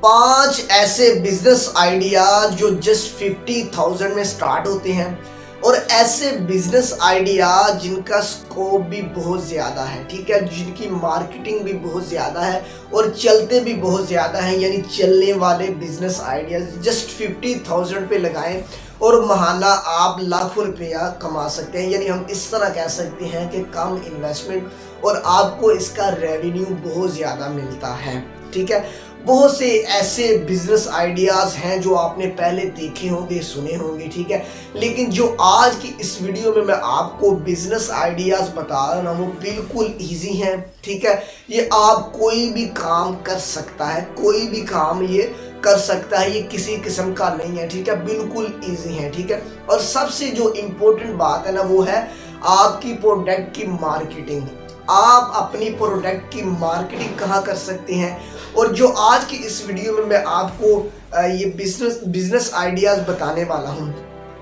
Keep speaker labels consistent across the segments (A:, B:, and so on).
A: 5 ऐसे business idea जो just 50,000 में स्टार्ट होते हैं और ऐसे बिजनेस आइडिया जिनका स्कोप भी बहुत ज़्यादा है, ठीक है, जिनकी मार्केटिंग भी बहुत ज़्यादा है और चलते भी बहुत ज़्यादा हैं, यानी चलने वाले बिजनेस आइडिया जस्ट 50,000 पे लगाएं और महाना आप लाखों रुपया कमा सकते हैं। यानी हम इस तरह कह सकते हैं कि कम इन्वेस्टमेंट और आपको इसका रेवेन्यू बहुत ज़्यादा मिलता है, ठीक है। बहुत से ऐसे बिजनेस आइडियाज़ हैं जो आपने पहले देखे होंगे, सुने होंगे, ठीक है, लेकिन जो आज की इस वीडियो में मैं आपको बिजनेस आइडियाज़ बता रहा हूँ वो बिल्कुल इजी हैं, ठीक है। ये आप कोई भी काम कर सकता है, कोई भी काम ये कर सकता है, ये किसी किस्म का नहीं है, ठीक है, बिल्कुल इजी है, ठीक है। और सबसे जो इम्पोर्टेंट बात है ना वो है आपकी प्रोडक्ट की मार्केटिंग। आप अपनी प्रोडक्ट की मार्केटिंग कहाँ कर सकते हैं, और जो आज की इस वीडियो में मैं आपको ये बिजनेस आइडियाज़ बताने वाला हूँ,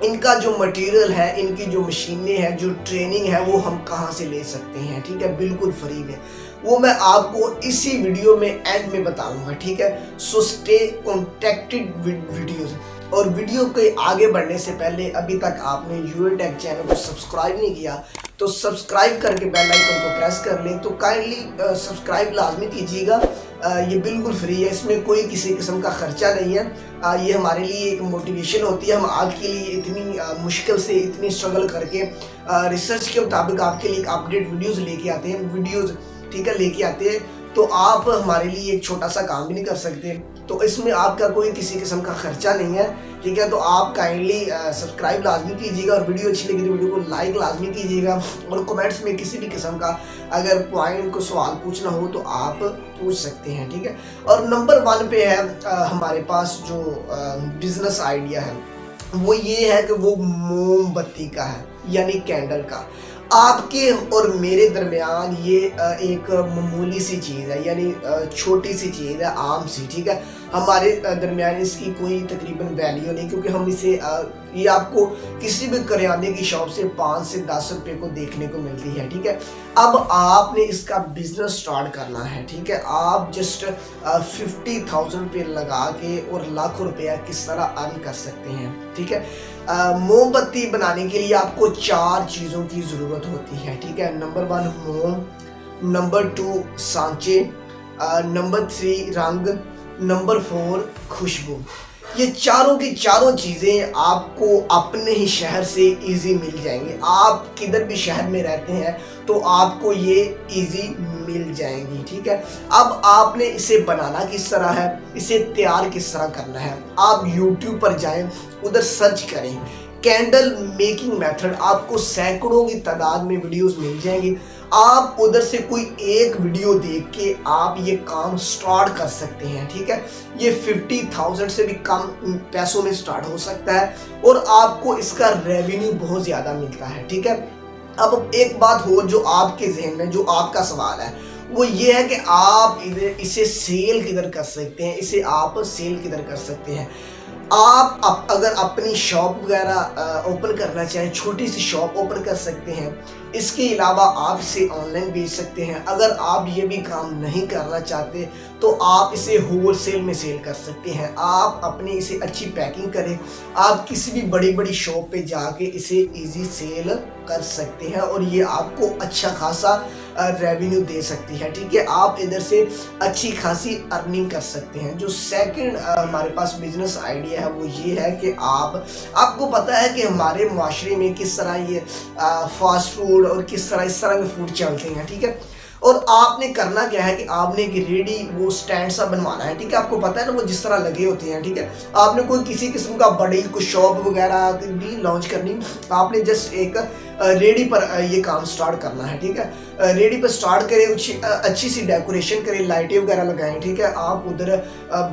A: इनका जो मटेरियल है, इनकी जो मशीनें हैं, जो ट्रेनिंग है, वो हम कहाँ से ले सकते हैं, ठीक है, बिल्कुल फ्री में। वो मैं आपको इसी वीडियो में एंड में बताऊंगा, ठीक है। So stay contacted with videos. और वीडियो के आगे बढ़ने से पहले अभी तक आपने यूए टेक चैनल को सब्सक्राइब नहीं किया तो सब्सक्राइब करके बेल आइकन को प्रेस कर लें। तो काइंडली सब्सक्राइब लाजमी कीजिएगा, ये बिल्कुल फ्री है, इसमें कोई किसी किस्म का खर्चा नहीं है। ये हमारे लिए एक मोटिवेशन होती है, हम आपके लिए इतनी मुश्किल से इतनी स्ट्रगल करके रिसर्च के मुताबिक आपके लिए अपडेट वीडियोज़ लेके आते हैं, वीडियोज़, ठीक है, लेके आते हैं। तो आप हमारे लिए एक छोटा सा काम भी नहीं कर सकते, तो इसमें आपका कोई किसी किस्म का खर्चा नहीं है, ठीक है। तो आप काइंडली सब्सक्राइब लाजमी कीजिएगा और वीडियो अच्छी लगी तो वीडियो को लाइक लाजमी कीजिएगा और कमेंट्स में किसी भी किस्म का अगर पॉइंट को सवाल पूछना हो तो आप पूछ सकते हैं, ठीक है। और नंबर 1 पे है हमारे पास जो बिजनेस आइडिया है वो ये है कि वो मोमबत्ती का है, यानी कैंडल का। आपके और मेरे दरमियान ये एक मामूली सी चीज़ है, यानी छोटी सी चीज़ है, आम सी, ठीक है। हमारे दरमियान इसकी कोई तकरीबन वैल्यू नहीं, क्योंकि हम इसे ये आपको किसी भी करियाने की शॉप से 5 से 10 रुपये को देखने को मिलती है, ठीक है। अब आपने इसका बिजनेस स्टार्ट करना है, ठीक है। आप जस्ट 50,000 पे लगा के और लाखों रुपया किस तरह अर्न कर सकते हैं, ठीक है। मोमबत्ती बनाने के लिए आपको 4 चीज़ों की ज़रूरत होती है, ठीक है। नंबर 1 मोम, नंबर 2 सांचे, नंबर 3 रंग, नंबर 4 खुशबू। ये चारों की चारों चीज़ें आपको अपने ही शहर से इजी मिल जाएंगी। आप किधर भी शहर में रहते हैं तो आपको ये इजी मिल जाएंगी, ठीक है। अब आपने इसे बनाना किस तरह है, इसे तैयार किस तरह करना है, आप YouTube पर जाएं, उधर सर्च करें कैंडल मेकिंग मेथड, आपको सैकड़ों की तादाद में वीडियोस मिल जाएंगी। आप उधर से कोई एक वीडियो देख के आप ये काम स्टार्ट कर सकते हैं, ठीक है। ये 50,000 से भी कम पैसों में स्टार्ट हो सकता है और आपको इसका रेवेन्यू बहुत ज़्यादा मिलता है, ठीक है। अब एक बात हो जो आपके जहन में, जो आपका सवाल है वो ये है कि आप इसे सेल किधर कर सकते हैं, इसे आप सेल किधर कर सकते हैं। आप अगर अपनी शॉप वगैरह ओपन करना चाहें, छोटी सी शॉप ओपन कर सकते हैं। इसके अलावा आप इसे ऑनलाइन बेच सकते हैं। अगर आप ये भी काम नहीं करना चाहते तो आप इसे होलसेल में सेल कर सकते हैं। आप अपनी इसे अच्छी पैकिंग करें, आप किसी भी बड़ी बड़ी शॉप पे जाके इसे इजी सेल कर सकते हैं और ये आपको अच्छा खासा रेवेन्यू दे सकती है, ठीक है। आप इधर से अच्छी खासी अर्निंग कर सकते हैं। जो सेकंड हमारे पास बिजनेस आइडिया है वो ये है कि आपको पता है कि हमारे माशरे में किस तरह ये फास्ट फूड और किस तरह इस तरह के फूड चलते हैं, ठीक है। और आपने करना क्या है कि आपने एक रेडी वो स्टैंड सा बनवाना है, ठीक है। आपको पता है ना वो जिस तरह लगे होते हैं, ठीक है। आपने कोई किसी किस्म का बड़ी कोई शॉप वगैरह भी लॉन्च करनी, आपने जस्ट एक रेडी पर ये काम स्टार्ट करना है, ठीक है। रेडी पर स्टार्ट करें, अच्छी सी डेकोरेशन करें, लाइटें वगैरह लगाएं, ठीक है। आप उधर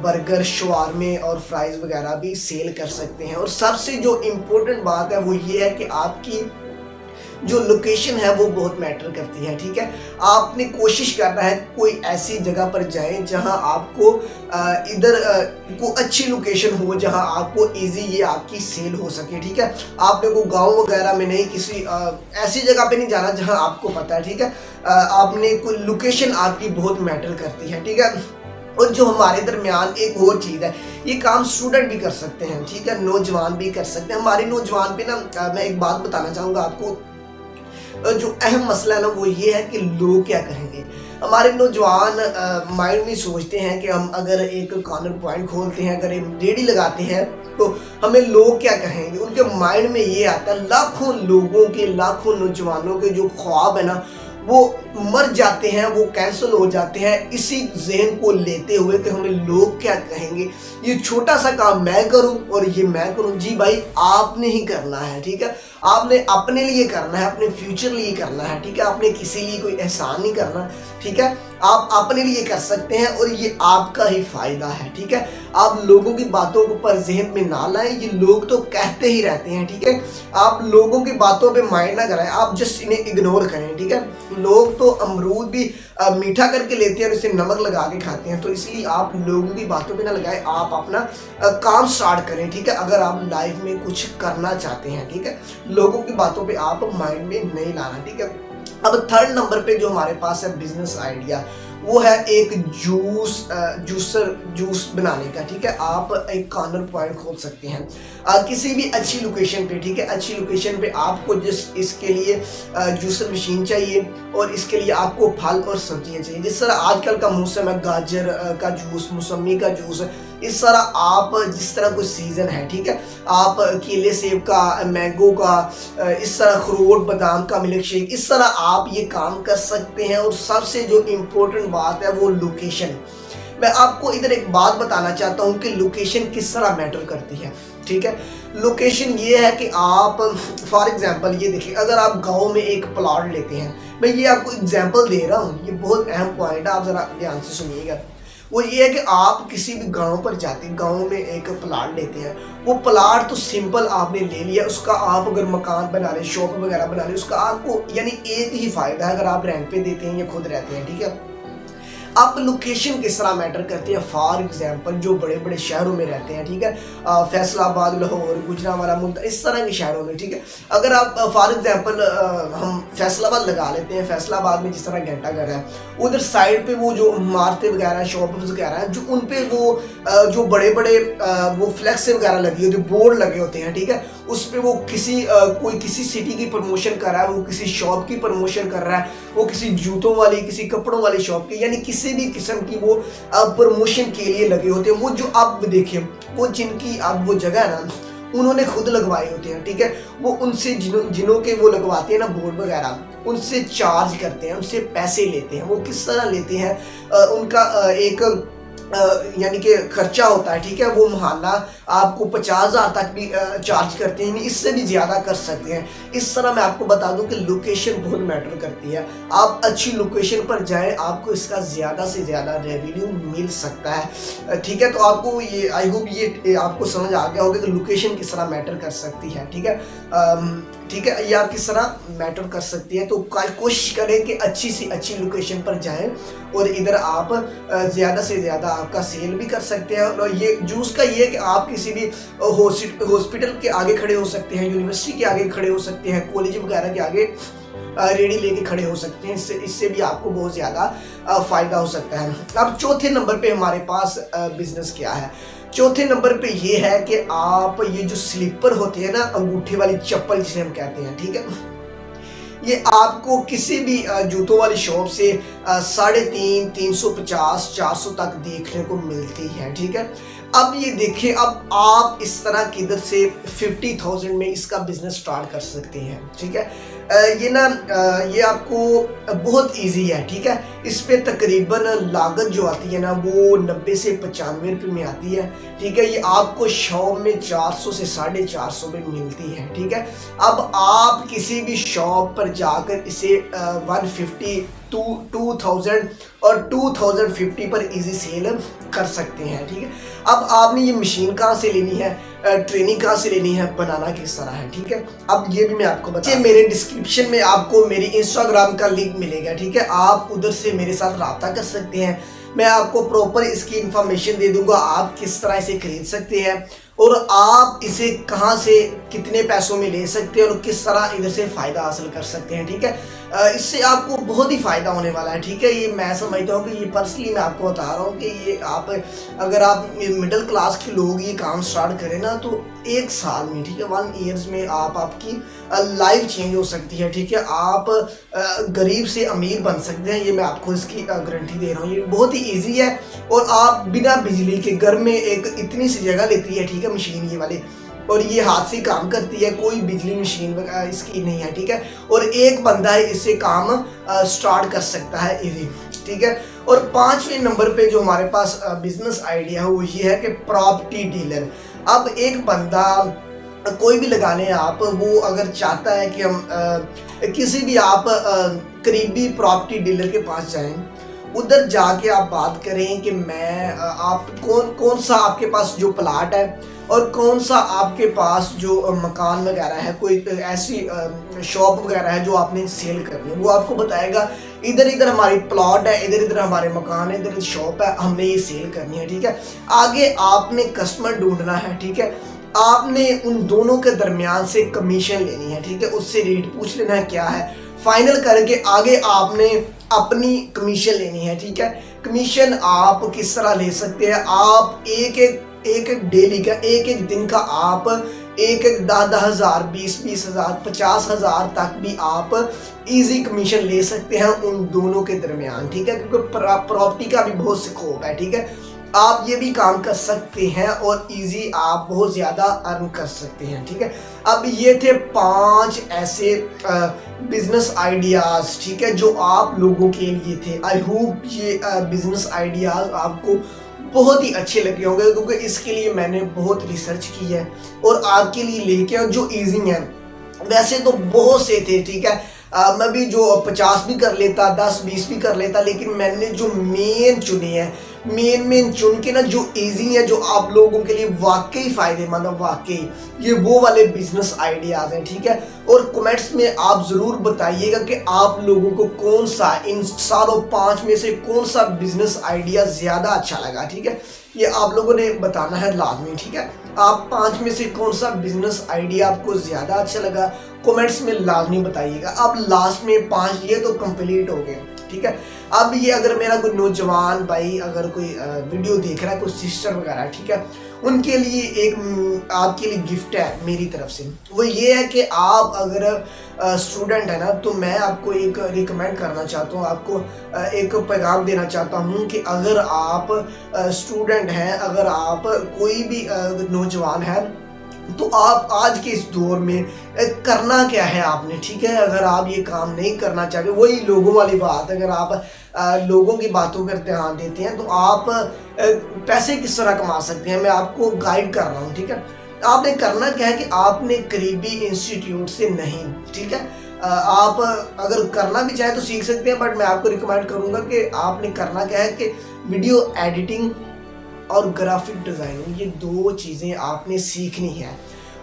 A: बर्गर, शवारमे और फ्राइज़ वगैरह भी सेल कर सकते हैं। और सबसे जो इम्पोर्टेंट बात है वो ये है कि आपकी जो लोकेशन है वो बहुत मैटर करती है, ठीक है। आपने कोशिश करना है कोई ऐसी जगह पर जाएं जहां आपको इधर को अच्छी लोकेशन हो, जहां आपको इजी ये आपकी सेल हो सके, ठीक है। आपने को गांव वगैरह में नहीं, किसी ऐसी जगह पे नहीं जाना जहां आपको पता है, ठीक है। आपने कोई लोकेशन आपकी बहुत मैटर करती है, ठीक है। और जो हमारे दरमियान एक और चीज़ है, ये काम स्टूडेंट भी कर सकते हैं, ठीक है, नौजवान भी कर सकते हैं। हमारे नौजवान पे ना मैं एक बात बताना चाहूँगा आपको, जो अहम मसला है ना वो ये है कि लोग क्या कहेंगे। हमारे नौजवान माइंड में सोचते हैं कि हम अगर एक कॉर्नर पॉइंट खोलते हैं, अगर एक रेडी लगाते हैं तो हमें लोग क्या कहेंगे। उनके माइंड में ये आता है, लाखों लोगों के, लाखों नौजवानों के जो ख्वाब है ना वो मर जाते हैं, वो कैंसिल हो जाते हैं इसी जहन को लेते हुए कि हमें लोग क्या कहेंगे, ये छोटा सा काम मैं करूं और ये मैं करूं। जी भाई, आपने ही करना है, ठीक है, आपने अपने लिए करना है, अपने फ्यूचर लिए करना है, ठीक है, आपने किसी लिए कोई एहसान नहीं करना, ठीक है, आप अपने लिए कर सकते हैं और ये आपका ही फायदा है, ठीक है। आप लोगों की बातों को पर जहन में ना लाएं, ये लोग तो कहते ही रहते हैं, ठीक है, आप लोगों की बातों पे माइंड ना कराएं, आप जस्ट इन्हें इग्नोर करें, ठीक है। लोग तो अमरूद भी मीठा करके लेते हैं और इसे नमक लगा के खाते हैं, तो इसलिए आप लोगों की बातों पे ना लगाएं, आप अपना काम स्टार्ट करें, ठीक है, अगर आप लाइफ में कुछ करना चाहते हैं, ठीक है। लोगों की बातों पे आप माइंड में नहीं लाना, ठीक है। अब थर्ड नंबर पे जो हमारे पास है बिजनेस आइडिया, वो है एक जूस बनाने का, ठीक है। आप एक कॉर्नर पॉइंट खोल सकते हैं किसी भी अच्छी लोकेशन पे, ठीक है। अच्छी लोकेशन पे आपको जिस इसके लिए जूसर मशीन चाहिए और इसके लिए आपको फल और सब्जियां चाहिए। जिस तरह आजकल का मौसम है, गाजर का जूस, मौसमी का जूस, इस तरह आप जिस तरह कोई सीज़न है, ठीक है, आप केले सेब का, मैंगो का, इस तरह अखरोट बादाम का मिल्क शेक, इस तरह आप ये काम कर सकते हैं। और सबसे जो इम्पोर्टेंट बात है वो लोकेशन। मैं आपको इधर एक बात बताना चाहता हूँ कि लोकेशन किस तरह मैटर करती है, ठीक है। लोकेशन ये है कि आप फॉर एग्जांपल ये देखिए, अगर आप गांव में एक प्लॉट लेते हैं, मैं ये आपको एग्जांपल दे रहा हूँ, ये बहुत अहम पॉइंट है, आप ज़रा ध्यान से सुनिएगा। वो ये है कि आप किसी भी गांव पर जाते हैं, गांव में एक प्लाट लेते हैं, वो प्लाट तो सिंपल आपने ले लिया, उसका आप अगर मकान बना रहे, शॉप वगैरह बना रहे, उसका आपको यानी एक ही फ़ायदा है, अगर आप रेंट पे देते हैं या खुद रहते हैं, ठीक है। अब लोकेशन किस तरह मैटर करती है। फॉर एग्जांपल जो बड़े बड़े शहरों में रहते हैं, ठीक है, फैसलाबाद, लाहौर, गुजरांवाला, मुल्तान, इस तरह के शहरों में, ठीक है। अगर आप फॉर एग्जांपल हम फैसलाबाद लगा लेते हैं, फैसलाबाद में जिस तरह घंटाघर है, उधर साइड पे वो जो इमारतें वगैरह, शॉप वगैरह हैं, जो उन पे वो जो बड़े बड़े वो फ्लैक्स वगैरह लगी होती है, बोर्ड लगे होते हैं, ठीक है, उस पर वो कोई किसी सिटी की प्रमोशन कर रहा है, वो किसी शॉप की प्रमोशन कर रहा है, वो किसी जूतों वाली, किसी कपड़ों वाली शॉप की, यानी किसी भी किस्म की वो प्रमोशन के लिए लगे होते हैं। वो जो आप देखिए, वो जिनकी अब वो जगह है ना, उन्होंने खुद लगवाए होते हैं, ठीक है। वो उनसे जिनों के वो लगवाते हैं ना बोर्ड वगैरह, उनसे चार्ज करते हैं, उनसे पैसे लेते हैं। वो किस तरह लेते हैं, उनका एक यानी कि खर्चा होता है, ठीक है, वो महाना आपको 50,000 तक भी चार्ज करते हैं, इससे भी ज़्यादा कर सकते हैं। इस तरह मैं आपको बता दूं कि लोकेशन बहुत मैटर करती है। आप अच्छी लोकेशन पर जाएं, आपको इसका ज़्यादा से ज़्यादा रेवेन्यू मिल सकता है, ठीक है। तो आपको ये, आई होप ये आपको समझ आ गया होगा कि लोकेशन किस तरह मैटर कर सकती है, ठीक है, ठीक है, या किस तरह मैटर कर सकती है। तो कोशिश करें कि अच्छी सी अच्छी लोकेशन पर जाएं और इधर आप ज़्यादा से ज़्यादा आपका सेल भी कर सकते हैं। और ये जूस का ये है कि आप किसी भी हॉस्पिटल के आगे खड़े हो सकते हैं, यूनिवर्सिटी के आगे खड़े हो सकते हैं, कॉलेज वगैरह के आगे रेडी लेके खड़े हो सकते हैं। इससे भी आपको बहुत ज़्यादा फ़ायदा हो सकता है। अब चौथे नंबर पे हमारे पास बिजनेस क्या है। चौथे नंबर पे ये है कि आप ये जो स्लीपर होते हैं ना, अंगूठे वाली चप्पल जिसे हम कहते हैं, ठीक है, ये आपको किसी भी जूतों वाली शॉप से 350, 350, 400 तक देखने को मिलती है, ठीक है। अब ये देखिए, अब आप इस तरह किधर से 50,000 में इसका बिजनेस स्टार्ट कर सकते हैं, ठीक है। ये आपको बहुत इजी है, ठीक है। इस पे तकरीबन लागत जो आती है ना वो 90 से 95 रुपये में आती है, ठीक है। ये आपको शॉप में 400 से 450 में मिलती है, ठीक है। अब आप किसी भी शॉप पर जाकर इसे 150, 2000 और 2050 पर इजी सेल कर सकते हैं, ठीक है। अब आपने ये मशीन कहाँ से लेनी है, ट्रेनिंग कहाँ से लेनी है, बनाना किस तरह है, ठीक है। अब ये भी मैं आपको बता, मेरे डिस्क्रिप्शन में आपको मेरी इंस्टाग्राम का लिंक मिलेगा, ठीक है। आप उधर से मेरे साथ रब्ता कर सकते हैं, मैं आपको प्रॉपर इसकी इंफॉर्मेशन दे दूंगा, आप किस तरह इसे खरीद सकते हैं और आप इसे कहां से कितने पैसों में ले सकते हैं और किस तरह इधर से फ़ायदा हासिल कर सकते हैं। ठीक है, इससे आपको बहुत ही फ़ायदा होने वाला है। ठीक है, ये मैं समझता हूँ कि ये पर्सनली मैं आपको बता रहा हूँ कि ये आप अगर आप मिडिल क्लास के लोग ये काम स्टार्ट करें ना तो 1 साल में, ठीक है, 1 ईयर्स में आपकी लाइफ चेंज हो सकती है। ठीक है, आप गरीब से अमीर बन सकते हैं, ये मैं आपको इसकी गारंटी दे रहा हूँ। ये बहुत ही ईजी है और आप बिना बिजली के घर में एक इतनी सी जगह लेती है, ठीक है, मशीन ये वाली, और ये हाथ से काम करती है, कोई बिजली मशीन इसकी नहीं है। ठीक है, और एक बंदा है इससे काम स्टार्ट कर सकता है इजी। ठीक है, और 5वें नंबर पे जो हमारे पास बिजनेस आइडिया है वो ये है कि प्रॉपर्टी डीलर। अब एक बंदा कोई भी लगा लें आप, वो अगर चाहता है कि हम किसी भी आप करीबी प्रॉपर्टी डीलर के पास जाएं, उधर जाके आप बात करें कि मैं आप कौन सा आपके पास जो प्लाट है और कौन सा आपके पास जो मकान वगैरह है, कोई ऐसी शॉप वगैरह है जो आपने सेल करनी है, वो आपको बताएगा इधर इधर हमारी प्लॉट है, इधर इधर हमारे मकान है, इधर शॉप है, हमने ये सेल करनी है। ठीक है, आगे आपने कस्टमर ढूंढना है। ठीक है, आपने उन दोनों के दरमियान से कमीशन लेनी है। ठीक है, उससे रेट पूछ लेना है क्या है, फाइनल करके आगे आपने अपनी कमीशन लेनी है। ठीक है, कमीशन आप किस तरह ले सकते हैं, आप एक डेली का एक दिन का आप एक 10,000 20,000 50,000 तक भी आप इजी कमीशन ले सकते हैं उन दोनों के दरमियान। ठीक है, क्योंकि प्रॉपर्टी का भी बहुत स्कोप है। ठीक है, आप ये भी काम कर सकते हैं और इजी आप बहुत ज़्यादा अर्न कर सकते हैं। ठीक है, अब ये थे 5 ऐसे बिजनेस आइडियाज़, ठीक है, जो आप लोगों के लिए थे। आई होप ये बिजनेस आइडियाज़ आपको बहुत ही अच्छे लगे होंगे, क्योंकि इसके लिए मैंने बहुत रिसर्च की है और आपके लिए लेके आया जो इजी हैं। वैसे तो बहुत से थे, ठीक है, मैं भी जो 50 भी कर लेता, 10-20 भी कर लेता, लेकिन मैंने जो मेन चुने हैं, मेन चुन के ना जो इजी है, जो आप लोगों के लिए वाकई फायदेमंद है, वाकई ये वो वाले बिजनेस आइडियाज हैं। ठीक है, और कमेंट्स में आप जरूर बताइएगा कि आप लोगों को कौन सा इन सारों 5 में से कौन सा बिजनेस आइडिया ज्यादा अच्छा लगा। ठीक है, ये आप लोगों ने बताना है लाजमी। ठीक है, आप 5 में से कौन सा बिजनेस आइडिया आपको ज्यादा अच्छा लगा कमेंट्स में लाजमी बताइएगा। अब लास्ट में 5 ये तो कंप्लीट हो गए। ठीक है, अब ये अगर मेरा कोई नौजवान भाई अगर कोई वीडियो देख रहा है, कोई सिस्टर वगैरह, ठीक है, उनके लिए एक आपके लिए गिफ्ट है मेरी तरफ से। वो ये है कि आप अगर स्टूडेंट है ना, तो मैं आपको एक रिकमेंड करना चाहता हूँ, आपको एक पैगाम देना चाहता हूँ कि अगर आप स्टूडेंट हैं, अगर आप कोई भी नौजवान है, तो आप आज के इस दौर में करना क्या है आपने। ठीक है, अगर आप ये काम नहीं करना चाहते, वही लोगों वाली बात, अगर आप लोगों की बातों पर ध्यान देते हैं तो आप पैसे किस तरह कमा सकते हैं, मैं आपको गाइड कर रहा हूँ। ठीक है, आपने करना क्या है कि आपने करीबी इंस्टीट्यूट से नहीं, ठीक है, आप अगर करना भी चाहे तो सीख सकते हैं, बट मैं आपको रिकमेंड करूँगा कि आपने करना क्या है कि वीडियो एडिटिंग और ग्राफिक डिज़ाइनिंग, ये 2 चीज़ें आपने सीखनी है।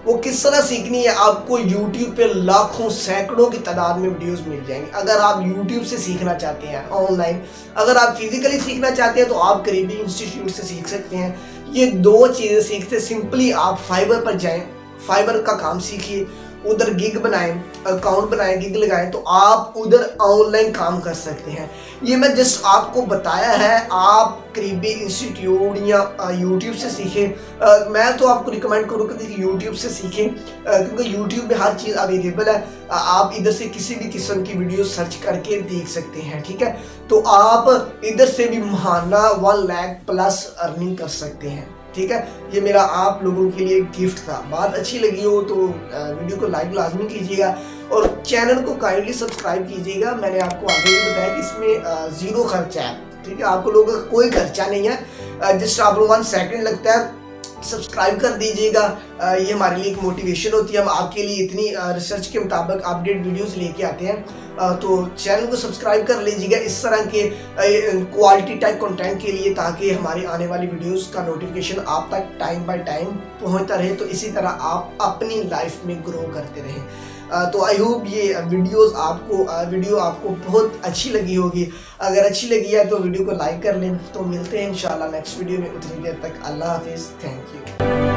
A: वो किस तरह सीखनी है, आपको YouTube पे लाखों सैकड़ों की तादाद में वीडियोस मिल जाएंगे। अगर आप YouTube से सीखना चाहते हैं ऑनलाइन, अगर आप फिजिकली सीखना चाहते हैं तो आप करीबी इंस्टीट्यूट से सीख सकते हैं। ये 2 चीज़ें सीखते सिंपली आप फाइबर पर जाएं, फाइबर का काम सीखिए, उधर गिग बनाएं, अकाउंट बनाएं, गिग लगाएं, तो आप उधर ऑनलाइन काम कर सकते हैं। ये मैं जस्ट आपको बताया है, आप करीबी इंस्टीट्यूट या यूट्यूब से सीखें। मैं तो आपको रिकमेंड करूँगा कि यूट्यूब से सीखें, क्योंकि यूट्यूब में हर चीज़ अवेलेबल है। आप इधर से किसी भी किस्म की वीडियो सर्च करके देख सकते हैं। ठीक है, तो आप इधर से भी महाना 1 लाख प्लस अर्निंग कर सकते हैं। ठीक है, ये मेरा आप लोगों के लिए गिफ्ट था। बात अच्छी लगी हो तो वीडियो को लाइक लाजमी कीजिएगा और चैनल को काइंडली सब्सक्राइब कीजिएगा। मैंने आपको आगे भी बताया कि इसमें 0 खर्चा है। ठीक है, आपको लोगों का कोई खर्चा नहीं है, जस्ट आप लोग 1 सेकंड लगता है, सब्सक्राइब कर दीजिएगा। ये हमारे लिए एक मोटिवेशन होती है, हम आपके लिए इतनी रिसर्च के मुताबिक अपडेट वीडियोस लेके आते हैं। तो चैनल को सब्सक्राइब कर लीजिएगा इस तरह के क्वालिटी टाइप कंटेंट के लिए, ताकि हमारी आने वाली वीडियोस का नोटिफिकेशन आप तक टाइम बाय टाइम पहुंचता रहे, तो इसी तरह आप अपनी लाइफ में ग्रो करते रहें। तो आई होप ये वीडियो आपको बहुत अच्छी लगी होगी। अगर अच्छी लगी है तो वीडियो को लाइक कर लें। तो मिलते हैं इंशाल्लाह नेक्स्ट वीडियो में, उतनी देर तक अल्लाह हाफिज़, थैंक यू।